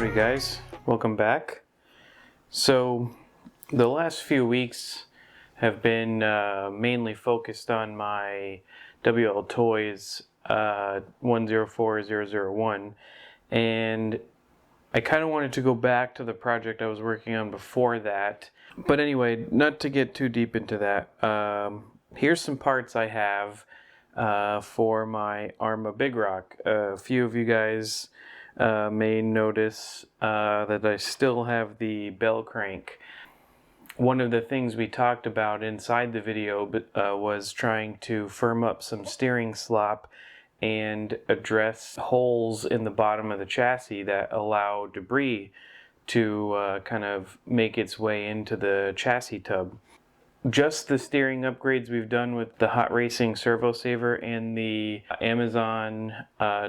Howdy guys, welcome back. So the last few weeks have been mainly focused on my WL Toys 104001, and I kind of wanted to go back to the project I was working on before that. But anyway, not to get too deep into that, here's some parts I have for my Arrma Big Rock. A few of you guys may notice that I still have the bell crank. One of the things we talked about inside the video was trying to firm up some steering slop and address holes in the bottom of the chassis that allow debris to kind of make its way into the chassis tub. Just the steering upgrades we've done with the Hot Racing servo saver and the Amazon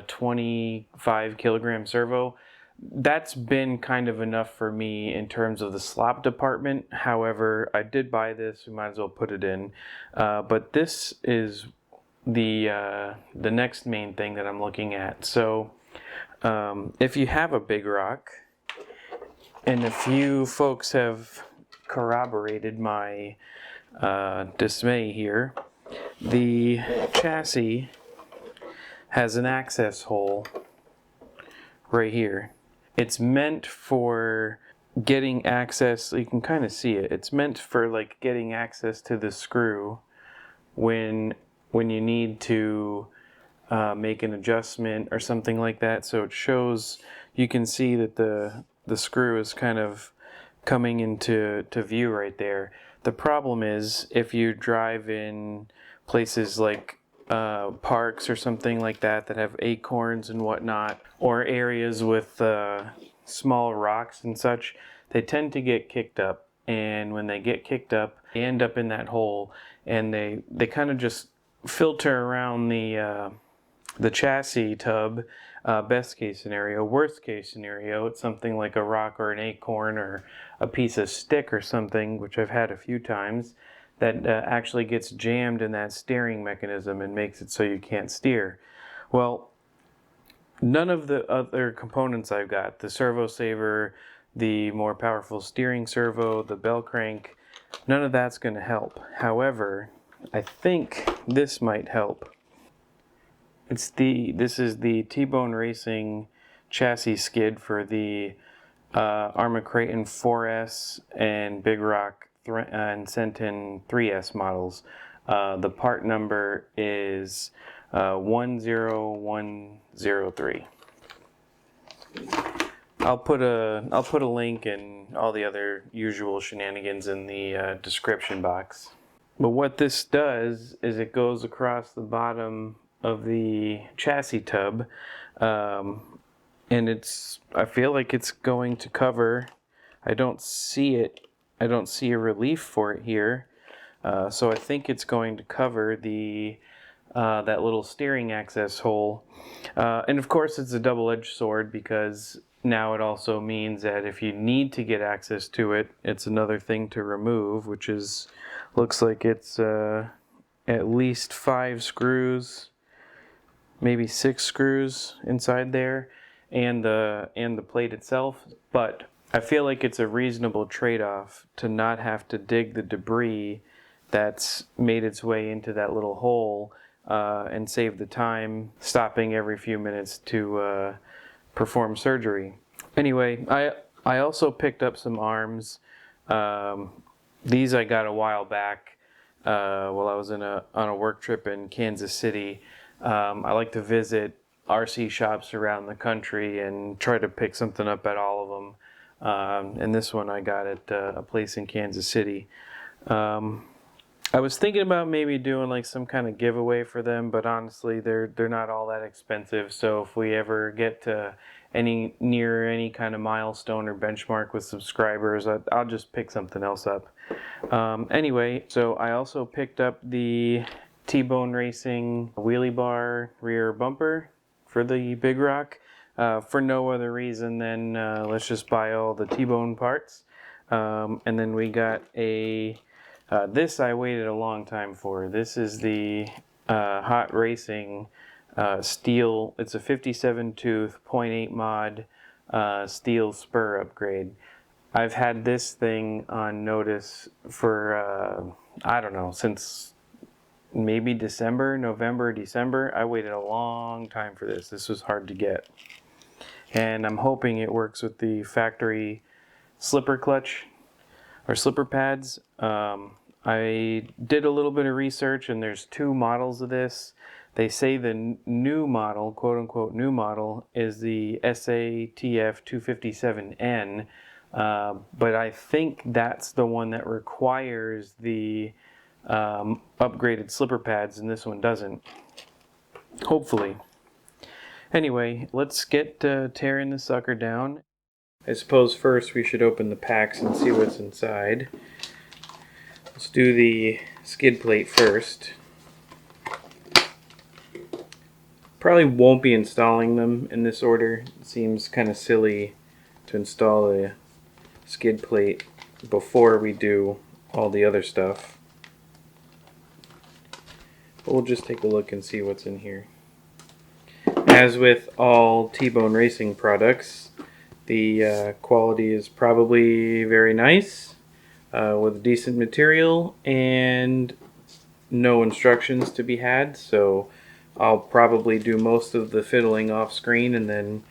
25 kilogram servo, that's been kind of enough for me in terms of the slop department. However, I did buy this, we might as well put it in. But this is the next main thing that I'm looking at. So if you have a Big Rock, and a few folks have corroborated my dismay here, the chassis has an access hole right here. It's meant for getting access, you can kind of see it, it's meant for like getting access to the screw when you need to make an adjustment or something like that. So it shows, you can see that the screw is kind of coming into view right there. The problem is if you drive in places like parks or something like that that have acorns and whatnot, or areas with small rocks and such, they tend to get kicked up. And when they get kicked up, they end up in that hole, and they kind of just filter around the chassis tub. Best case scenario. Worst case scenario, it's something like a rock or an acorn or a piece of stick or something, which I've had a few times, that actually gets jammed in that steering mechanism and makes it so you can't steer. Well, none of the other components I've got, the servo saver, the more powerful steering servo, the bell crank, none of that's going to help. However, I think this might help. This is the TBone Racing chassis skid for the Arrma Creighton 4S and Big Rock and Senton 3S models. The part number is 10103. I'll put a link and all the other usual shenanigans in the description box. But what this does is it goes across the bottom of the chassis tub, and I feel like it's going to cover, I don't see a relief for it here, so I think it's going to cover the that little steering access hole, and of course it's a double-edged sword, because now it also means that if you need to get access to it, it's another thing to remove, which is, looks like it's at least 5 screws, maybe 6 screws inside there, and the plate itself. But I feel like it's a reasonable trade-off to not have to dig the debris that's made its way into that little hole, and save the time stopping every few minutes to perform surgery. Anyway, I also picked up some arms. These I got a while back while I was on a work trip in Kansas City. I like to visit RC shops around the country and try to pick something up at all of them. And this one I got at a place in Kansas City. I was thinking about maybe doing like some kind of giveaway for them, but honestly, they're not all that expensive. So if we ever get to near any kind of milestone or benchmark with subscribers, I'll just pick something else up. Anyway, so I also picked up the TBone Racing wheelie bar rear bumper for the Big Rock, for no other reason than let's just buy all the T-bone parts. And then we got this I waited a long time for. This is the Hot Racing steel. It's a 57 tooth 0.8 mod steel spur upgrade. I've had this thing on notice for, I don't know, since maybe November, December. I waited a long time for this. This was hard to get. And I'm hoping it works with the factory slipper clutch or slipper pads. I did a little bit of research, and there's two models of this. They say the new model, quote unquote new model, is the SATF 257N, but I think that's the one that requires the upgraded slipper pads, and this one doesn't. Hopefully. Anyway, let's get tearing the sucker down. I suppose first we should open the packs and see what's inside. Let's do the skid plate first. Probably won't be installing them in this order. It seems kind of silly to install a skid plate before we do all the other stuff. But we'll just take a look and see what's in here. As with all TBone Racing products, the quality is probably very nice, with decent material and no instructions to be had, so I'll probably do most of the fiddling off screen and then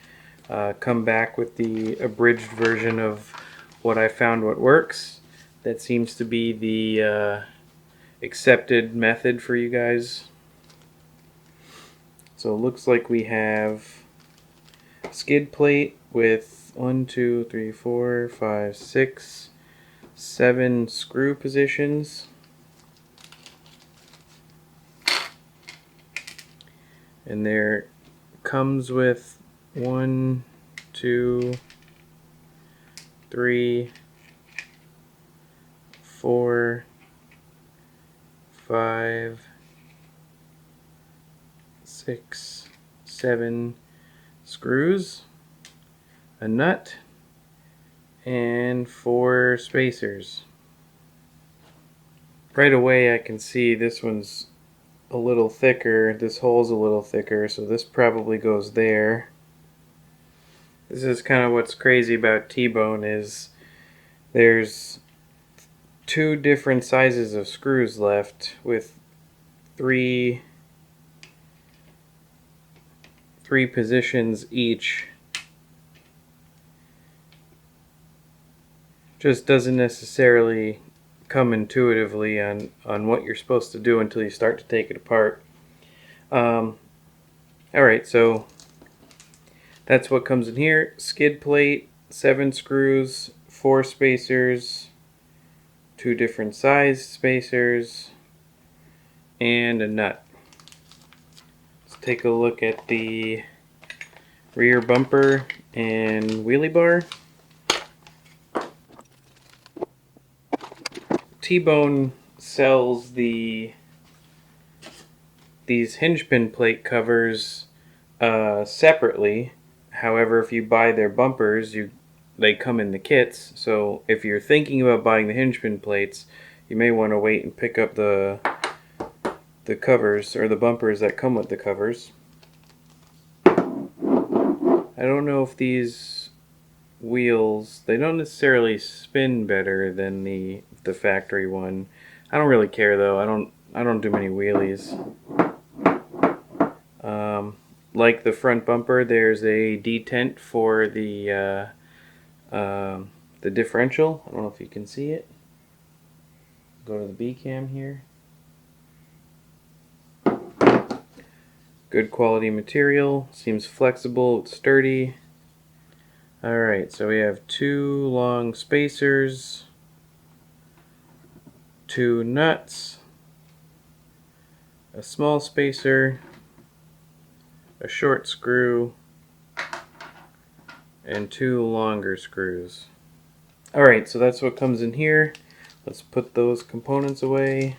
come back with the abridged version of what I found what works. That seems to be the accepted method for you guys. So it looks like we have a skid plate with 1, 2, 3, 4, 5, 6, 7 screw positions. And there comes with 1, 2, 3, 4, 5, 6, 7 screws, a nut, and 4 spacers. Right away I can see this one's a little thicker, this hole's a little thicker, so this probably goes there. This is kind of what's crazy about TBone, is there's 2 different sizes of screws left with 3 positions each. Just doesn't necessarily come intuitively on what you're supposed to do until you start to take it apart. Alright, so that's what comes in here. Skid plate, 7 screws, 4 spacers, 2 different size spacers, and a nut. Let's take a look at the rear bumper and wheelie bar. TBone sells these hinge pin plate covers separately. However, if you buy their bumpers, they come in the kits. So if you're thinking about buying the hinge pin plates, you may want to wait and pick up the covers or the bumpers that come with the covers. I don't know if these wheels, they don't necessarily spin better than the factory one. I don't really care though. I don't do many wheelies. Like the front bumper, there's a detent for the differential. I don't know if you can see it. Go to the B cam here. Good quality material. Seems flexible. It's sturdy. Alright, so we have 2 long spacers, 2 nuts, a small spacer, a short screw, and 2 longer screws. Alright, so that's what comes in here. Let's put those components away.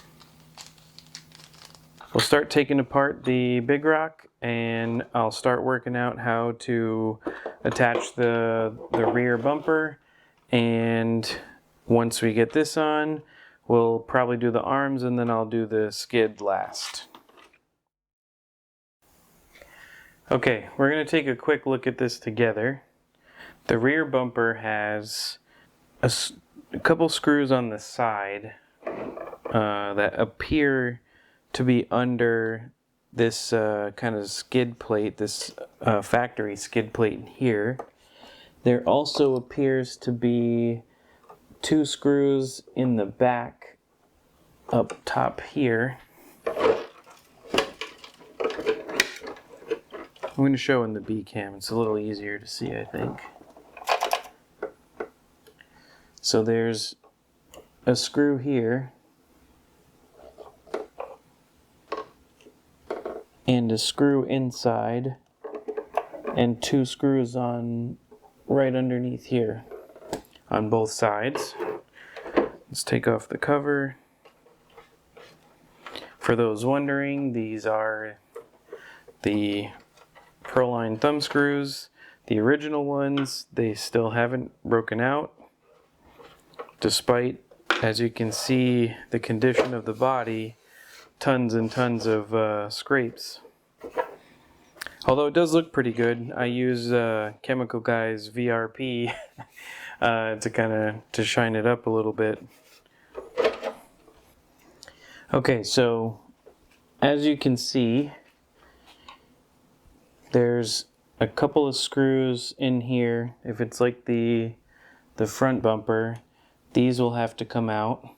We'll start taking apart the big rock, and I'll start working out how to attach the rear bumper, and once we get this on, we'll probably do the arms, and then I'll do the skid last. Okay, we're going to take a quick look at this together. The rear bumper has a couple screws on the side that appear to be under this kind of skid plate, this factory skid plate here. There also appears to be 2 screws in the back up top here. I'm going to show in the B cam. It's a little easier to see, I think. So there's a screw here and a screw inside and 2 screws on right underneath here on both sides. Let's take off the cover. For those wondering, these are the Proline thumb screws. The original ones, they still haven't broken out, despite, as you can see, the condition of the body, tons and tons of scrapes. Although it does look pretty good. I use Chemical Guy's VRP to kind of shine it up a little bit. Okay, so as you can see, there's a couple of screws in here. If it's like the front bumper, these will have to come out.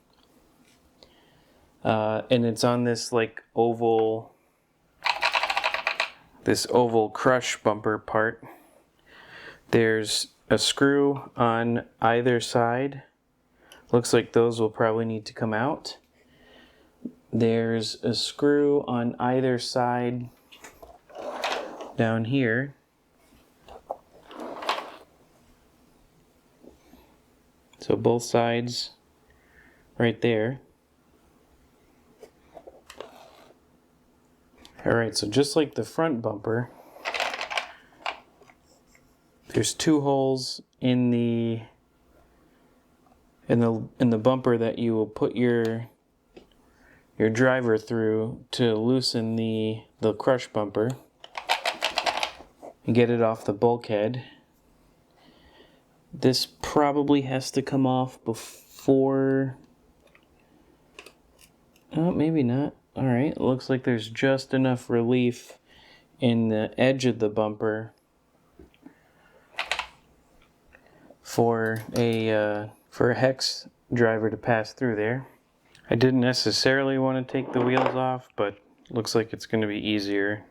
And it's on this like oval, this oval crush bumper part. There's a screw on either side. Looks like those will probably need to come out. There's a screw on either side down here. So both sides right there. Alright, so just like the front bumper, there's 2 holes in the bumper that you will put your driver through to loosen the crush bumper and get it off the bulkhead. This probably has to come off before... Oh, maybe not. Alright, it looks like there's just enough relief in the edge of the bumper for a hex driver to pass through there. I didn't necessarily want to take the wheels off, but looks like it's going to be easier.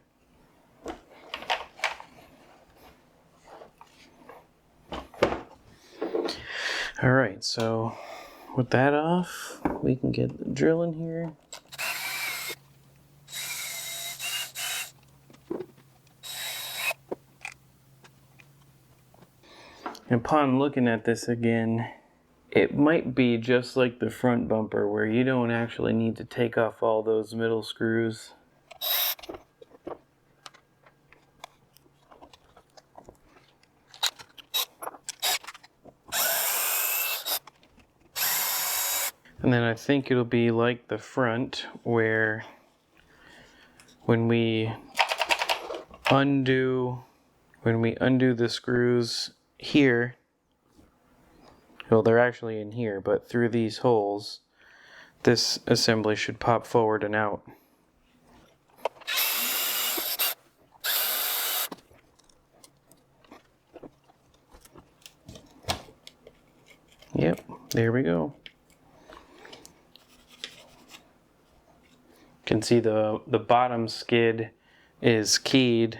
Alright, so with that off, we can get the drill in here. And upon looking at this again, it might be just like the front bumper where you don't actually need to take off all those middle screws. And then I think it'll be like the front where when we undo the screws here, well, they're actually in here, but through these holes, this assembly should pop forward and out. Yep, there we go. You can see the bottom skid is keyed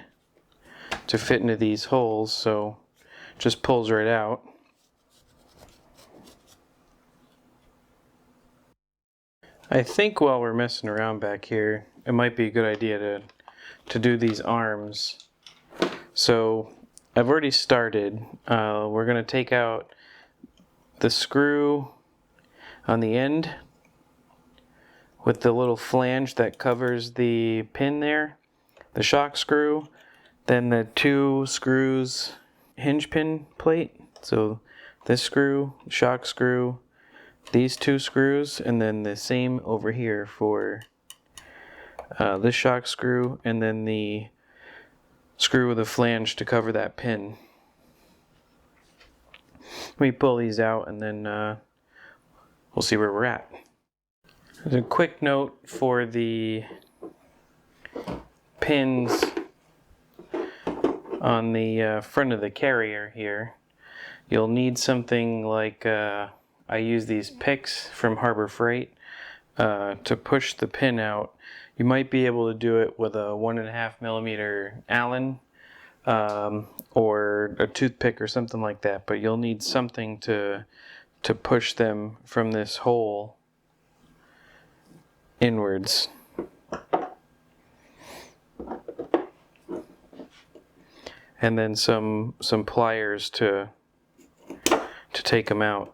to fit into these holes, so it just pulls right out. I think while we're messing around back here, it might be a good idea to do these arms. So I've already started. We're going to take out the screw on the end with the little flange that covers the pin there, the shock screw, then the 2 screws hinge pin plate. So this screw, shock screw, these 2 screws, and then the same over here for this shock screw, and then the screw with a flange to cover that pin. Let me pull these out and then we'll see where we're at. There's a quick note for the pins on the front of the carrier here. You'll need something like, I use these picks from Harbor Freight to push the pin out. You might be able to do it with a 1.5mm Allen or a toothpick or something like that, but you'll need something to push them from this hole inwards. And then some pliers to take them out.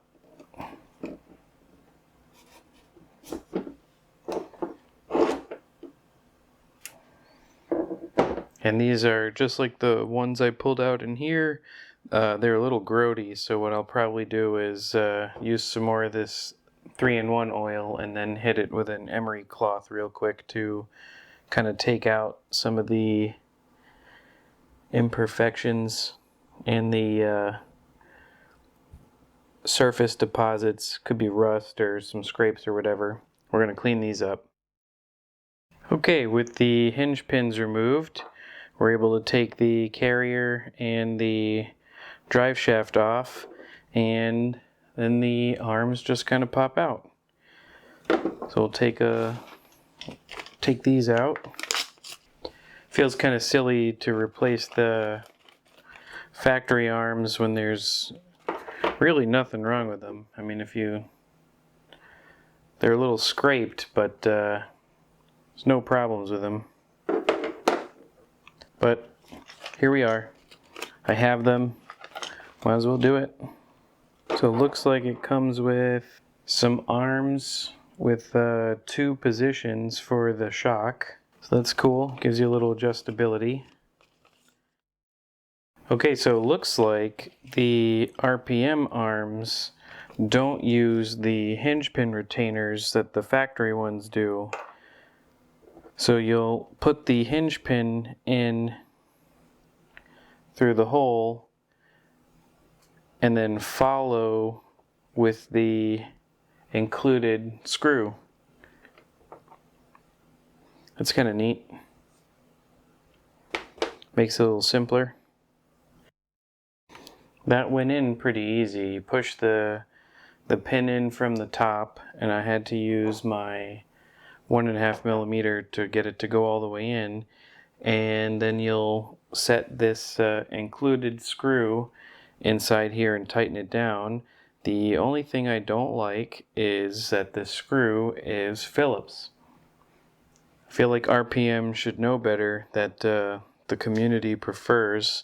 And these are just like the ones I pulled out in here. They're a little grody, so what I'll probably do is use some more of this 3-in-1 oil and then hit it with an emery cloth real quick to kind of take out some of the imperfections and the surface deposits. Could be rust or some scrapes or whatever. We're going to clean these up. Okay, with the hinge pins removed, we're able to take the carrier and the drive shaft off, and then the arms just kind of pop out. So we'll take these out. Feels kind of silly to replace the factory arms when there's really nothing wrong with them. I mean, they're a little scraped, but there's no problems with them. But here we are. I have them. Might as well do it. So it looks like it comes with some arms with 2 positions for the shock. So that's cool. Gives you a little adjustability. Okay, so it looks like the RPM arms don't use the hinge pin retainers that the factory ones do. So you'll put the hinge pin in through the hole and then follow with the included screw. That's kind of neat. Makes it a little simpler. That went in pretty easy. You push the pin in from the top, and I had to use my 1.5mm to get it to go all the way in. And then you'll set this included screw inside here and tighten it down. The only thing I don't like is that the screw is Phillips. I feel like RPM should know better, that the community prefers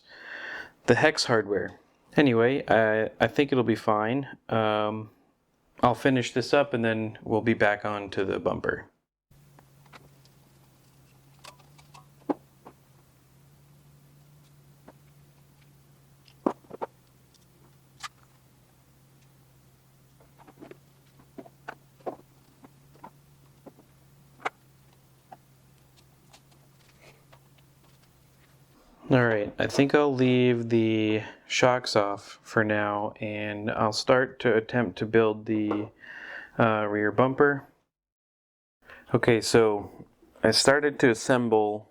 the hex hardware. Anyway, I think it'll be fine. I'll finish this up and then we'll be back on to the bumper. Alright, I think I'll leave the shocks off for now, and I'll start to attempt to build the rear bumper. Okay, so I started to assemble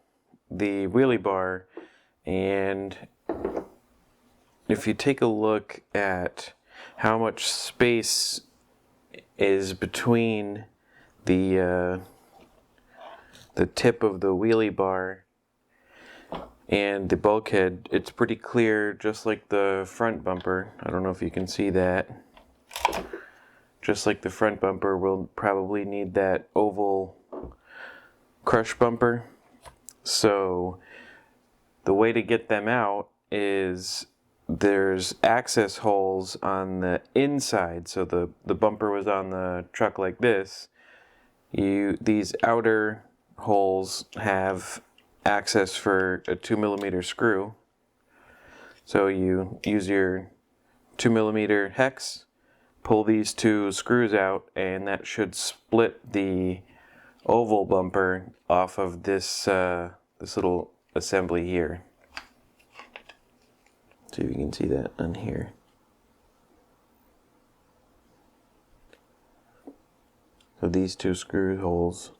the wheelie bar, and if you take a look at how much space is between the tip of the wheelie bar and the bulkhead, it's pretty clear, just like the front bumper. I don't know if you can see that. Just like the front bumper, we'll probably need that oval crush bumper. So the way to get them out is there's access holes on the inside. So the bumper was on the truck like this. These outer holes have access for a 2mm screw. So you use your 2mm hex, pull these 2 screws out, and that should split the oval bumper off of this this little assembly here. See if you can see that on here. So these two screw holes,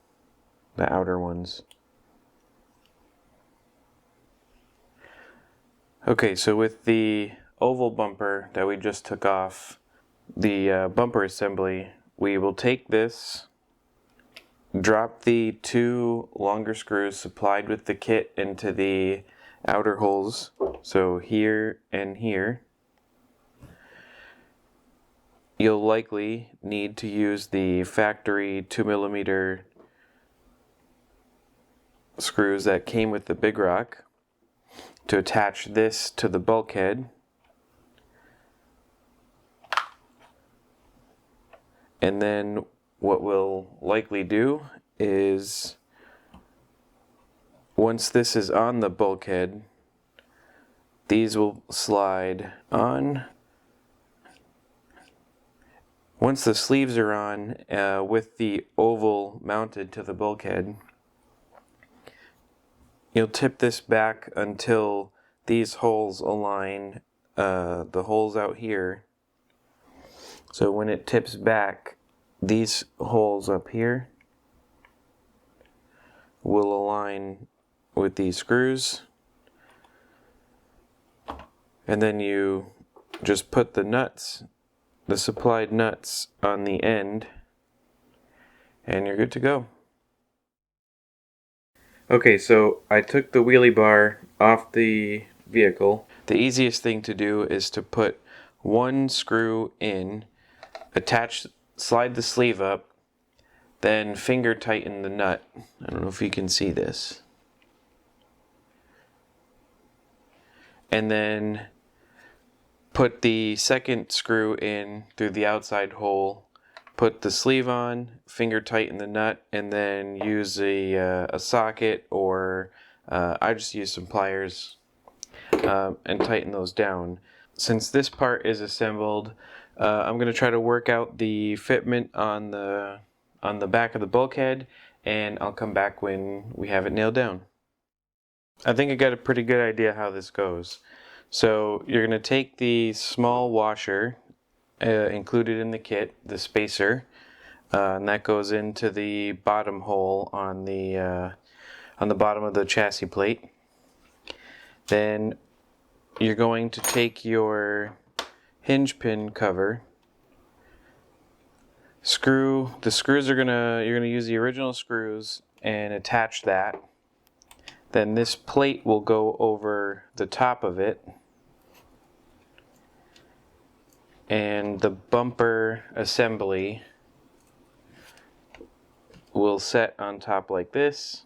the outer ones. Okay, so with the oval bumper that we just took off the bumper assembly, we will take this, drop the two longer screws supplied with the kit into the outer holes, so here and here. You'll likely need to use the factory 2mm screws that came with the big rock to attach this to the bulkhead. And then what we'll likely do is, once this is on the bulkhead, these will slide on. Once the sleeves are on, with the oval mounted to the bulkhead, you'll tip this back until these holes align, the holes out here. So when it tips back, these holes up here will align with these screws. And then you just put the nuts, the supplied nuts, on the end, and you're good to go. Okay, so I took the wheelie bar off the vehicle. The easiest thing to do is to put one screw in, slide the sleeve up, then finger tighten the nut. I don't know if you can see this. And then put the second screw in through the outside hole, put the sleeve on, finger tighten the nut, and then use a socket, or I just use some pliers and tighten those down. Since this part is assembled, I'm going to try to work out the fitment on the back of the bulkhead, and I'll come back when we have it nailed down. I think I got a pretty good idea how this goes. So you're going to take the small washer included in the kit, the spacer, and that goes into the bottom hole on the bottom of the chassis plate. Then you're going to take your hinge pin cover, the screws you're gonna use the original screws and attach that. Then this plate will go over the top of it, and the bumper assembly will set on top like this.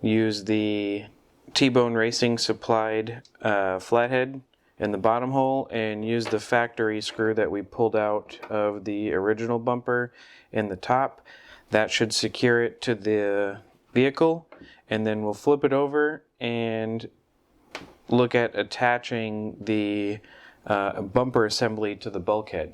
Use the TBone Racing supplied flathead in the bottom hole, and use the factory screw that we pulled out of the original bumper in the top. That should secure it to the vehicle, and then we'll flip it over and look at attaching the bumper assembly to the bulkhead.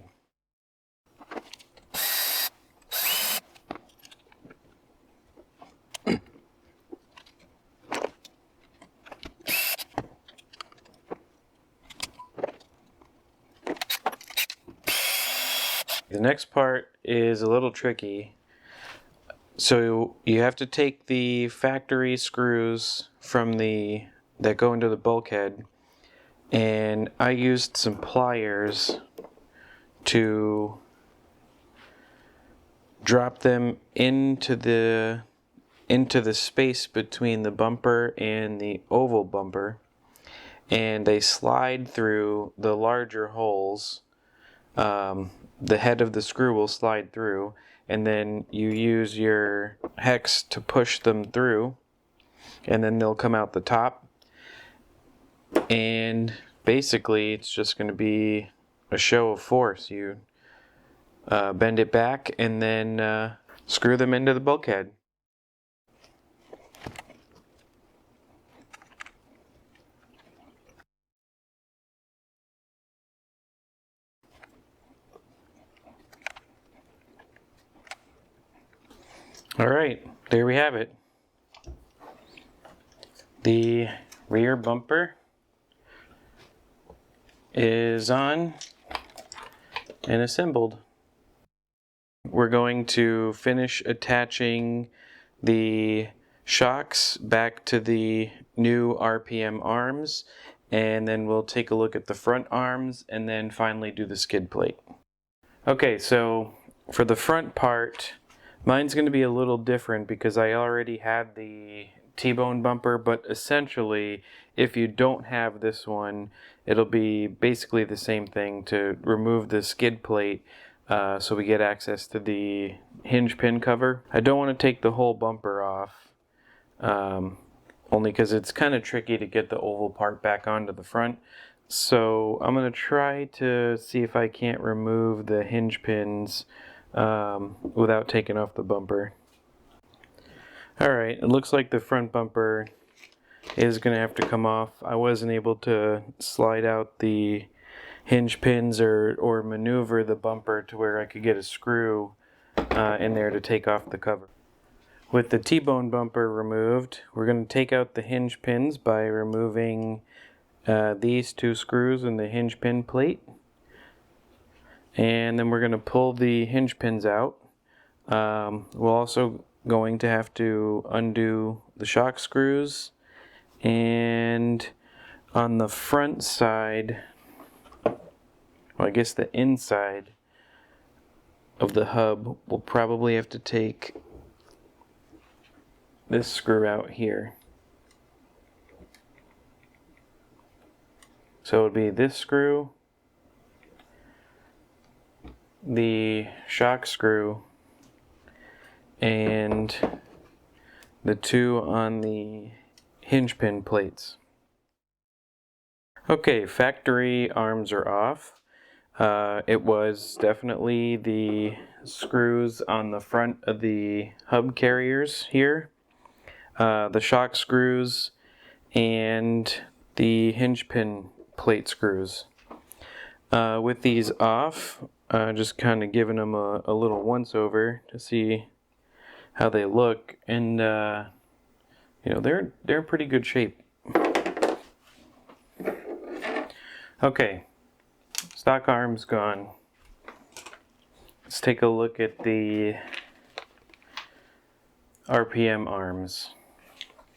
The next part is a little tricky. So you have to take the factory screws that go into the bulkhead, and I used some pliers to drop them into the space between the bumper and the oval bumper, and they slide through the larger holes. The head of the screw will slide through, and then you use your hex to push them through, and then they'll come out the top. And basically it's just going to be a show of force. You bend it back and then screw them into the bulkhead. Alright, there we have it. The rear bumper is on and assembled. we're going to finish attaching the shocks back to the new RPM arms, and then we'll take a look at the front arms and then finally do the skid plate. Okay, so for the front part, mine's going to be a little different because I already had the T-bone bumper, but essentially if you don't have this one, it'll be basically the same thing to remove the skid plate so we get access to the hinge pin cover. I don't want to take the whole bumper off, only because it's kind of tricky to get the oval part back onto the front. So I'm going to try to see if I can't remove the hinge pins without taking off the bumper. Alright, it looks like the front bumper is going to have to come off. I wasn't able to slide out the hinge pins or maneuver the bumper to where I could get a screw in there to take off the cover. With the T-bone bumper removed, we're going to take out the hinge pins by removing these two screws in the hinge pin plate. And then we're going to pull the hinge pins out. We're also going to have to undo the shock screws. And on the front side, well, I guess the inside of the hub, we'll probably have to take this screw out here. So it would be this screw, the shock screw, and the two on the hinge pin plates. Okay, factory arms are off. It was definitely the screws on the front of the hub carriers here, the shock screws, and the hinge pin plate screws. With these off, just kind of giving them a little once over to see how they look, and you know, they're in pretty good shape. Okay, stock arms gone. Let's take a look at the RPM arms.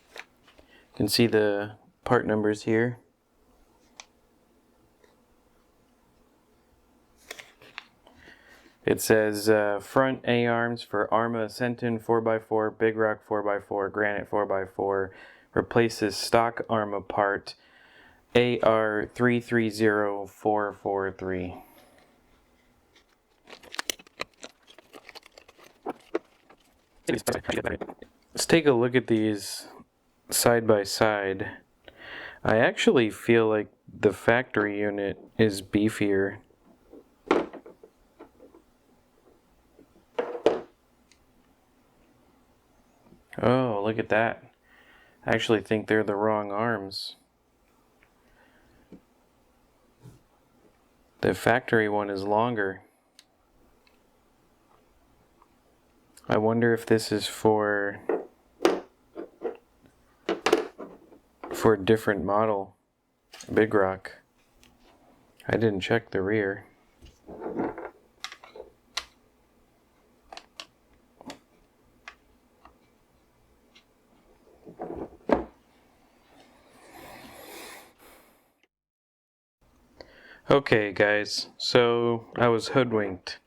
You can see the part numbers here. It says front A arms for Arrma Senton 4x4, Big Rock 4x4, Granite 4x4, replaces stock Arrma part AR330443. Let's take a look at these side by side. I actually feel like the factory unit is beefier. Oh, look at that. I actually think they're the wrong arms. The factory one is longer. I wonder if this is for a different model. Big Rock. I didn't check the rear. Okay guys, so I was hoodwinked.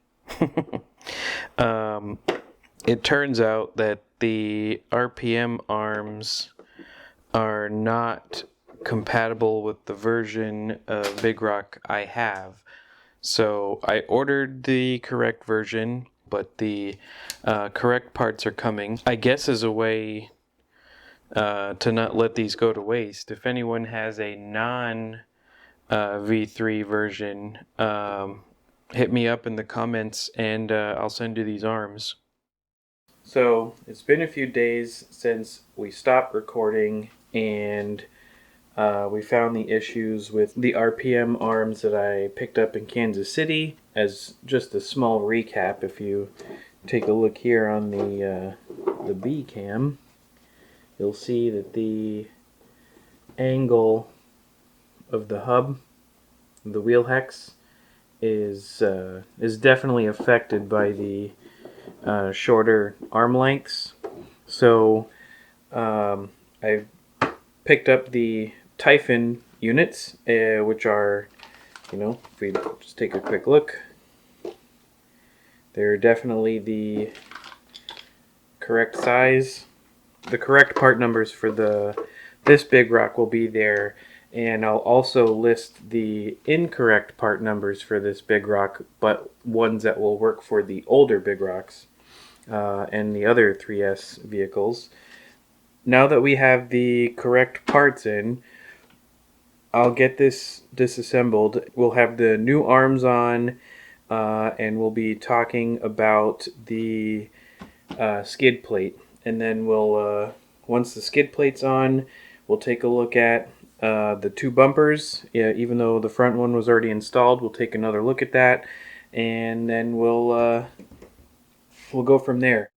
It turns out that the RPM arms are not compatible with the version of Big Rock I have. So I ordered the correct version, but the correct parts are coming. I guess as a way to not let these go to waste, if anyone has a non V3 version, hit me up in the comments and I'll send you these arms. So it's been a few days since we stopped recording, and we found the issues with the RPM arms that I picked up in Kansas City. As just a small recap, if you take a look here on the B cam, you'll see that the angle of the hub, the wheel hex, is definitely affected by the shorter arm lengths. So I picked up the Typhon units, which are, if we just take a quick look, they're definitely the correct size. The correct part numbers for this big rock will be there, and I'll also list the incorrect part numbers for this big rock, but ones that will work for the older big rocks and the other 3S vehicles. Now that we have the correct parts in, I'll get this disassembled. We'll have the new arms on, and we'll be talking about the skid plate. And then we'll, once the skid plate's on, we'll take a look at the two bumpers. Yeah, even though the front one was already installed, we'll take another look at that, and then we'll go from there.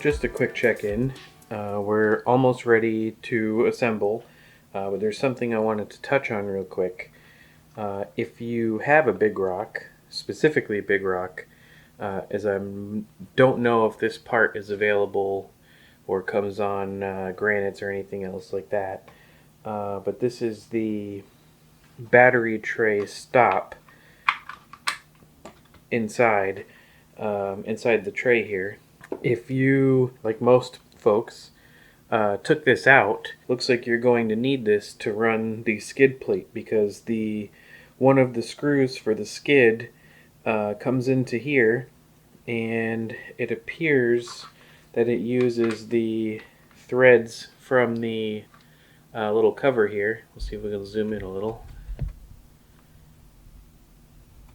Just a quick check-in. We're almost ready to assemble, but there's something I wanted to touch on real quick. If you have a big rock, specifically a big rock, as I don't know if this part is available or comes on granites or anything else like that, but this is the battery tray stop inside the tray here. If you, like most folks, took this out, looks like you're going to need this to run the skid plate, because one of the screws for the skid comes into here, and it appears that it uses the threads from the little cover here. Let's see if we can zoom in a little.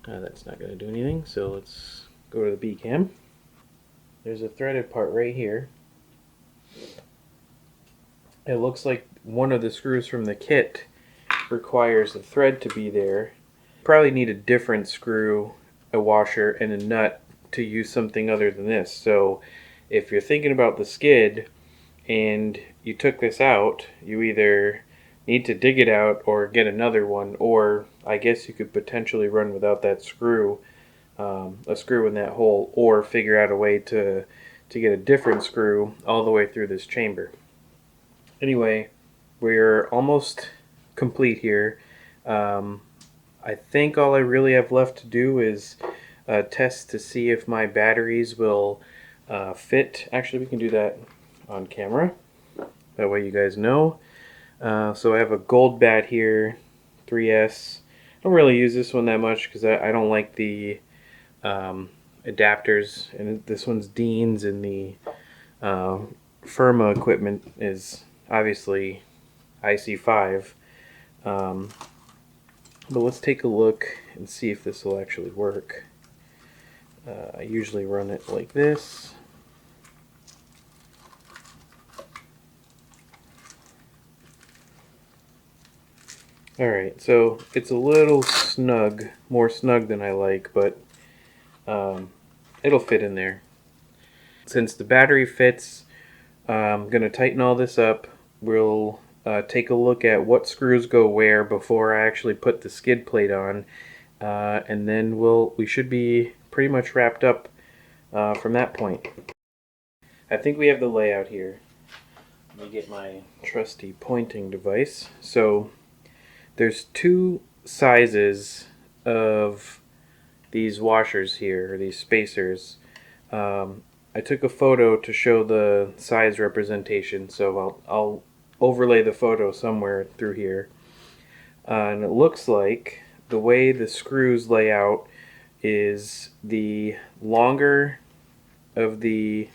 That's not going to do anything, so let's go to the B cam. There's a threaded part right here. It looks like one of the screws from the kit requires the thread to be there. Probably need a different screw, a washer, and a nut to use something other than this. So if you're thinking about the skid and you took this out, you either need to dig it out or get another one, or I guess you could potentially run without that screw, a screw in that hole, or figure out a way to get a different screw all the way through this chamber. Anyway, we're almost complete here. I think all I really have left to do is test to see if my batteries will fit. Actually, we can do that on camera. That way you guys know. So I have a gold bat here, 3S. I don't really use this one that much because I don't like the adapters. And this one's Dean's, and the Firma equipment is obviously IC5. But let's take a look and see if this will actually work. I usually run it like this. Alright, so it's a little snug, more snug than I like, but it'll fit in there. Since the battery fits, I'm going to tighten all this up. We'll take a look at what screws go where before I actually put the skid plate on, and then we should be pretty much wrapped up from that point. I think we have the layout here. Let me get my trusty pointing device. So there's two sizes of these washers here, or these spacers. I took a photo to show the size representation, so I'll overlay the photo somewhere through here. And it looks like the way the screws lay out is the longer of the,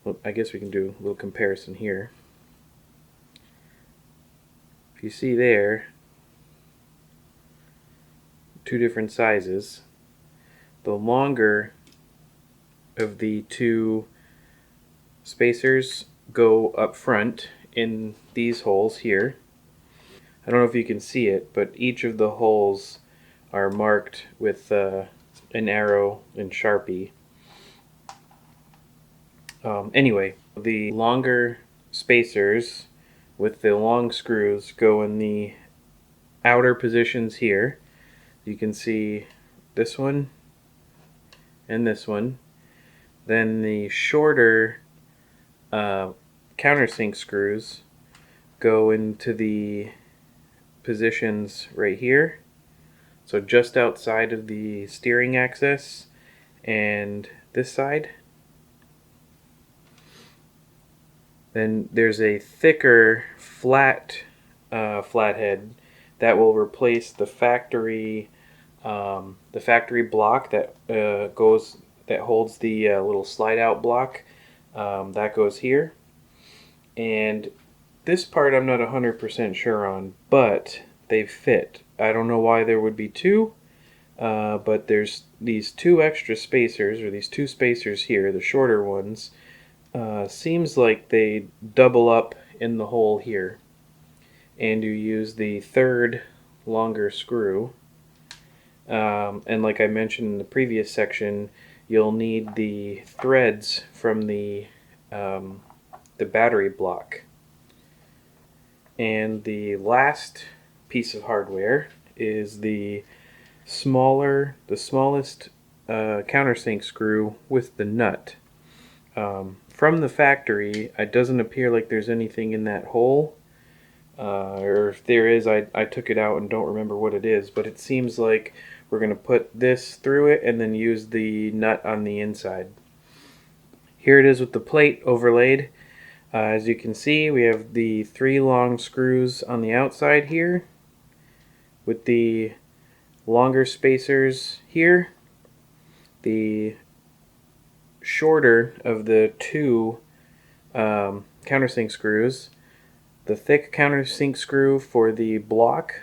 well, I guess we can do a little comparison here. If you see there, two different sizes. The longer of the two spacers go up front in these holes here. I don't know if you can see it, but each of the holes are marked with an arrow in Sharpie. Anyway, the longer spacers with the long screws go in the outer positions here. You can see this one and this one. Then the shorter countersink screws go into the positions right here, so just outside of the steering axis and this side. Then there's a thicker flathead that will replace the factory block that holds the little slide out block. That goes here. And this part I'm not 100% sure on, but they fit. I don't know why there would be two, but there's these two extra spacers, or these two spacers here, the shorter ones. Seems like they double up in the hole here, and you use the third longer screw. And like I mentioned in the previous section, you'll need the threads from the battery block. And the last piece of hardware is the smallest countersink screw with the nut. From the factory, it doesn't appear like there's anything in that hole. Or if there is, I took it out and don't remember what it is, but it seems like we're going to put this through it and then use the nut on the inside. Here it is with the plate overlaid. As you can see, we have the three long screws on the outside here with the longer spacers here. The shorter of the two countersink screws. The thick countersink screw for the block.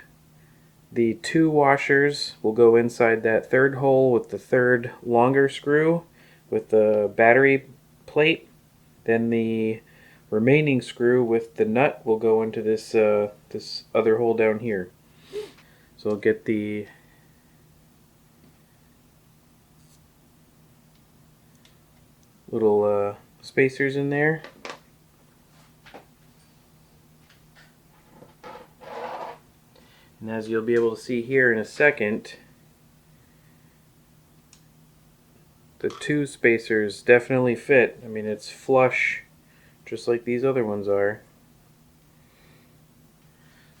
The 2 washers will go inside that third hole with the third longer screw with the battery plate. Then the remaining screw with the nut will go into this this other hole down here. So we'll get the little spacers in there. And as you'll be able to see here in a second, the 2 spacers definitely fit. I mean, it's flush just like these other ones are.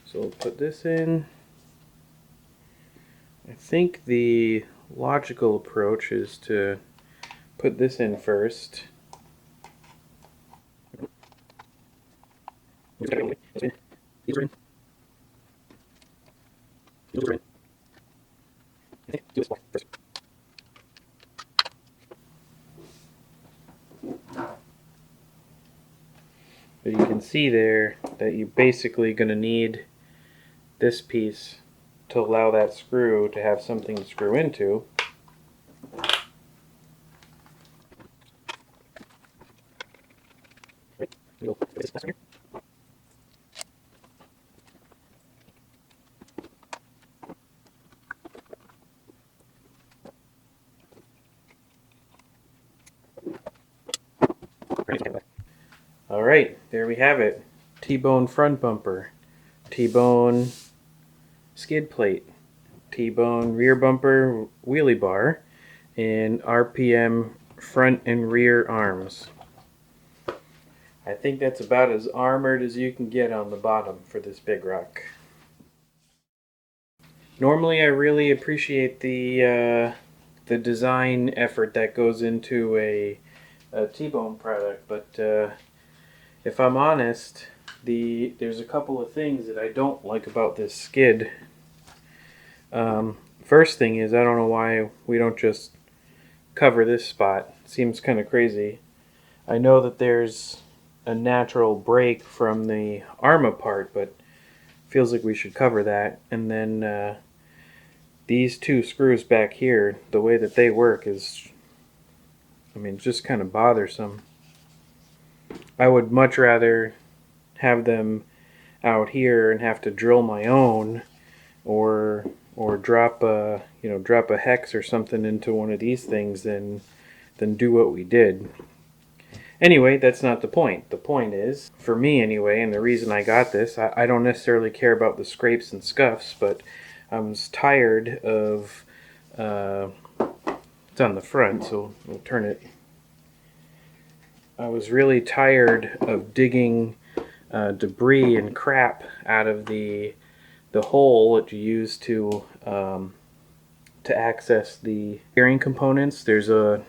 So we'll put this in. I think the logical approach is to put this in first. But you can see there that you're basically going to need this piece to allow that screw to have something to screw into. Alright, there we have it. T-bone front bumper, T-bone skid plate, T-bone rear bumper wheelie bar, and RPM front and rear arms. I think that's about as armored as you can get on the bottom for this big rock. Normally I really appreciate the design effort that goes into a T-bone product, but if I'm honest, there's a couple of things that I don't like about this skid. First thing is, I don't know why we don't just cover this spot. Seems kind of crazy. I know that there's a natural break from the Arrma part, but feels like we should cover that. And then these 2 screws back here, the way that they work is, I mean, just kind of bothersome. I would much rather have them out here and have to drill my own, or drop a hex or something into one of these things than do what we did. Anyway, that's not the point. The point is, for me anyway, and the reason I got this, I don't necessarily care about the scrapes and scuffs, but I was tired of it's on the front, so we'll turn it. I was really tired of digging debris and crap out of the hole that you use to access the bearing components. There's a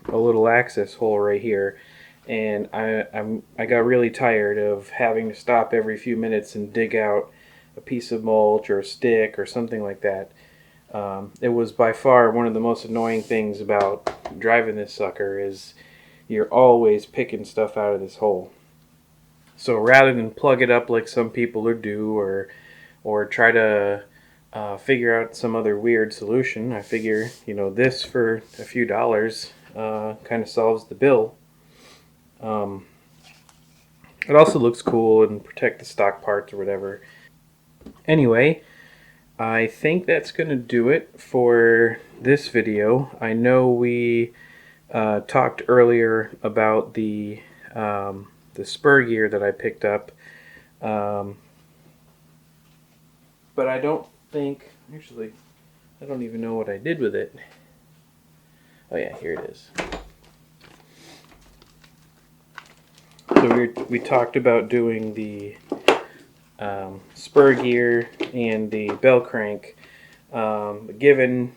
little access hole right here, and I got really tired of having to stop every few minutes and dig out a piece of mulch or a stick or something like that. It was by far one of the most annoying things about driving this sucker is you're always picking stuff out of this hole. So rather than plug it up like some people do, or try to figure out some other weird solution, I figure, this for a few dollars kind of solves the bill. It also looks cool and protect the stock parts or whatever. Anyway, I think that's going to do it for this video. I know we talked earlier about the spur gear that I picked up, but I don't think, actually, I don't even know what I did with it. Oh yeah, here it is. So we talked about doing the spur gear and the bell crank. Given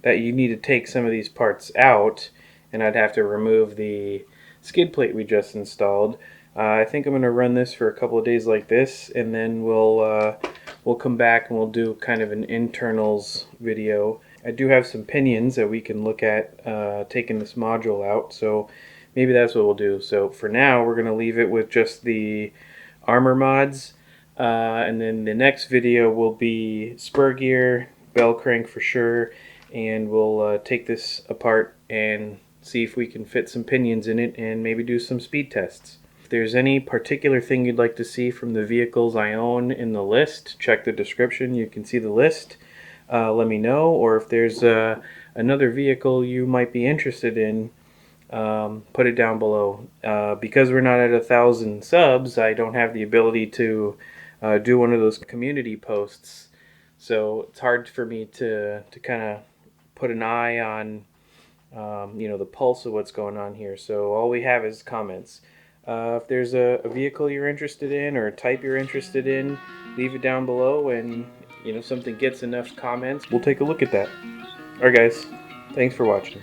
that you need to take some of these parts out, and I'd have to remove the skid plate we just installed, I think I'm going to run this for a couple of days like this, and then we'll come back and we'll do kind of an internals video. I do have some pinions that we can look at taking this module out, so maybe that's what we'll do. So for now, we're going to leave it with just the Arrma mods. And then the next video will be spur gear, bell crank for sure, and we'll take this apart and see if we can fit some pinions in it and maybe do some speed tests. If there's any particular thing you'd like to see from the vehicles I own in the list, check the description. You can see the list. Let me know. Or if there's another vehicle you might be interested in, put it down below. Because we're not at 1,000 subs, I don't have the ability to do one of those community posts. So it's hard for me to kind of put an eye on the pulse of what's going on here. So all we have is comments. If there's a vehicle you're interested in or a type you're interested in, leave it down below, and something gets enough comments, we'll take a look at that. Alright guys, thanks for watching.